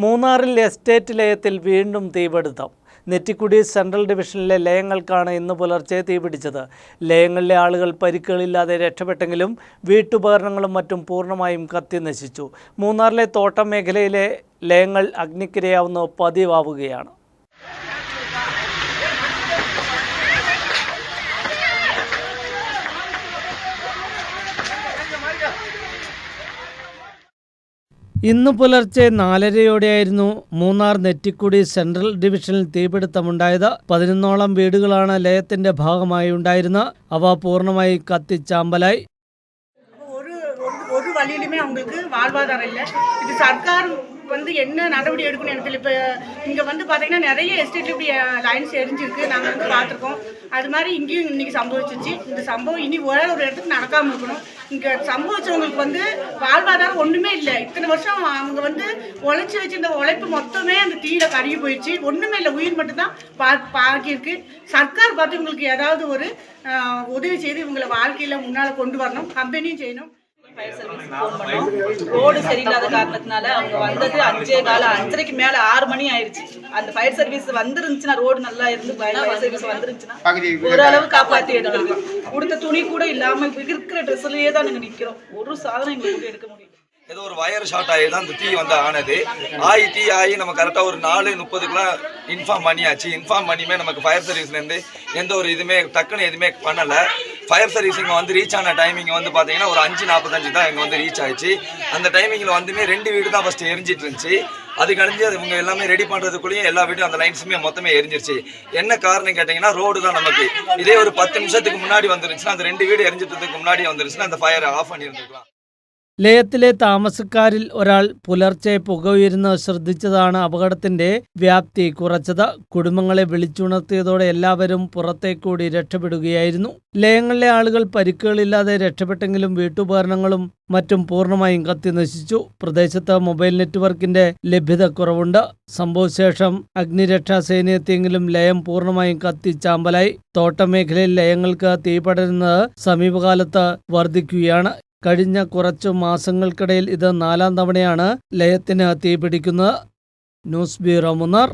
മൂന്നാറിൽ എസ്റ്റേറ്റ് ലയത്തിൽ വീണ്ടും തീപിടുത്തം. നെറ്റിക്കുടി സെൻട്രൽ ഡിവിഷനിലെ ലയങ്ങൾക്കാണ് ഇന്ന് പുലർച്ചെ തീപിടിച്ചത്. ലയങ്ങളിലെ ആളുകൾ പരിക്കുകളില്ലാതെ രക്ഷപ്പെട്ടെങ്കിലും വീട്ടുപകരണങ്ങളും മറ്റും പൂർണ്ണമായും കത്തിനശിച്ചു. മൂന്നാറിലെ തോട്ടം മേഖലയിലെ ലയങ്ങൾ അഗ്നിക്കിരയാവുന്ന പതിവാവുകയാണ്. ഇന്ന് പുലർച്ചെ 4:30യോടെയായിരുന്നു മൂന്നാർ നെറ്റിക്കുടി സെൻട്രൽ ഡിവിഷനിൽ തീപിടുത്തമുണ്ടായത്. 11ഓളം വീടുകളാണ് ലയത്തിന്റെ ഭാഗമായി ഉണ്ടായിരുന്നത്. അവ പൂർണ്ണമായി കത്തിച്ചാമ്പലായി. ஒரு வழியிலுமே அவங்களுக்கு வாழ்வாதாரம் இல்லை. இது சர்க்கார் என்ன நடவடிக்கை எடுக்கணும் எனக்கு இப்போ இங்கே பார்த்தீங்கன்னா நிறைய எஸ்டேட்ல இப்படி லைன்ஸ் எரிஞ்சிருக்கு. நாங்கள் பார்த்துருக்கோம். அது மாதிரி இங்கேயும் இன்னைக்கு சம்பவிச்சிச்சு. இந்த சம்பவம் இனி வேற ஒரு இடத்துக்கு நடக்காமல் இருக்கணும். இங்கே சம்பவிச்சவங்களுக்கு வாழ்வாதாரம் ஒன்றுமே இல்லை. இத்தனை வருஷம் அவங்க உழைச்சி வச்சிருந்த உழைப்பு மொத்தமே அந்த தீயில கருகி போயிடுச்சு. ஒன்றுமே இல்லை, உயிர் மட்டும்தான் பாக்கியிருக்கு. சர்க்கார் பார்த்து இவங்களுக்கு ஏதாவது ஒரு உதவி செய்து இவங்களை வாழ்க்கையில் முன்னால் கொண்டு வரணும். கம்பெனியும் செய்யணும். ஃபயர் சர்வீஸ் ஃபோன் பண்ணோம். ரோடு சரியில்லாத காரணத்தினால அவங்க வந்தது 5:15 மேல 6 மணி ஆயிடுச்சு. அந்த ஃபயர் சர்வீஸ் வந்துருந்துச்சுன்னா, ரோடு நல்லா இருந்து ஃபயர் சர்வீஸ் வந்துருந்துச்சுன்னா ஓரளவு காப்பாற்றி எடுக்கலாம். கொடுத்த துணி கூட இல்லாம இருக்கிற ட்ரெஸ்லயே தான் நாங்கள் நிற்கிறோம். ஒரு சாதனம் எங்களுக்கு எடுக்க முடியும். ஏதோ ஒரு வயர் ஷார்ட் ஆகி தான் இந்த தீ ஆனது. தீ ஆகி நம்ம கரெக்டாக ஒரு 4:30க்குலாம் இன்ஃபார்ம் பண்ணியாச்சு. இன்ஃபார்ம் பண்ணியுமே நமக்கு ஃபயர் சர்வீஸ்லேருந்து எந்த ஒரு இதுவுமே டக்குன்னு எதுவுமே பண்ணலை. ஃபயர் சர்வீஸ் இங்கே ரீச் ஆன டைமிங் பார்த்தீங்கன்னா ஒரு 5:45 தான் இங்கே ரீச் ஆயிடுச்சு. அந்த டைமிங்கில் 2 வீடு தான் ஃபஸ்ட்டு எரிஞ்சிட்டு இருந்துச்சு. அதுக்கு அழிஞ்சு அது இவங்க எல்லாமே ரெடி பண்ணுறதுக்குள்ளேயும் எல்லா வீடும் அந்த லைன்ஸுமே மொத்தமே எரிஞ்சிருச்சு. என்ன காரணம் கேட்டிங்கன்னா, ரோடு தான் நமக்கு. இதே ஒரு 10 நிமிஷத்துக்கு முன்னாடி வந்துருந்துச்சுன்னா, அந்த 2 வீடு எரிஞ்சிட்டதுக்கு முன்னாடி வந்துருச்சுன்னா அந்த ஃபயரை ஆஃப் பண்ணியிருந்துக்கலாம். ലയത്തിലെ താമസക്കാരിൽ ഒരാൾ പുലർച്ചെ പുകയുയരുന്നത് ശ്രദ്ധിച്ചതാണ് അപകടത്തിന്റെ വ്യാപ്തി കുറച്ചത്. കുടുംബങ്ങളെ വിളിച്ചുണർത്തിയതോടെ എല്ലാവരും പുറത്തേക്കൂടി രക്ഷപ്പെടുകയായിരുന്നു. ലയങ്ങളിലെ ആളുകൾ പരിക്കുകളില്ലാതെ രക്ഷപ്പെട്ടെങ്കിലും വീട്ടുപകരണങ്ങളും മറ്റും പൂർണ്ണമായും കത്തിനശിച്ചു. പ്രദേശത്ത് മൊബൈൽ നെറ്റ്വർക്കിന്റെ ലഭ്യത കുറവുണ്ട്. സംഭവശേഷം അഗ്നിരക്ഷാസേന എത്തിയെങ്കിലും ലയം പൂർണ്ണമായും കത്തിച്ചാമ്പലായി. തോട്ടം മേഖലയിൽ ലയങ്ങൾക്ക് തീ പടരുന്നത് സമീപകാലത്ത് വർദ്ധിക്കുകയാണ്. കഴിഞ്ഞ കുറച്ചു മാസങ്ങൾക്കിടയിൽ ഇത് 4ാം തവണയാണ് ലയത്തിന് തീപിടിക്കുന്നത്. News bureau Munnar.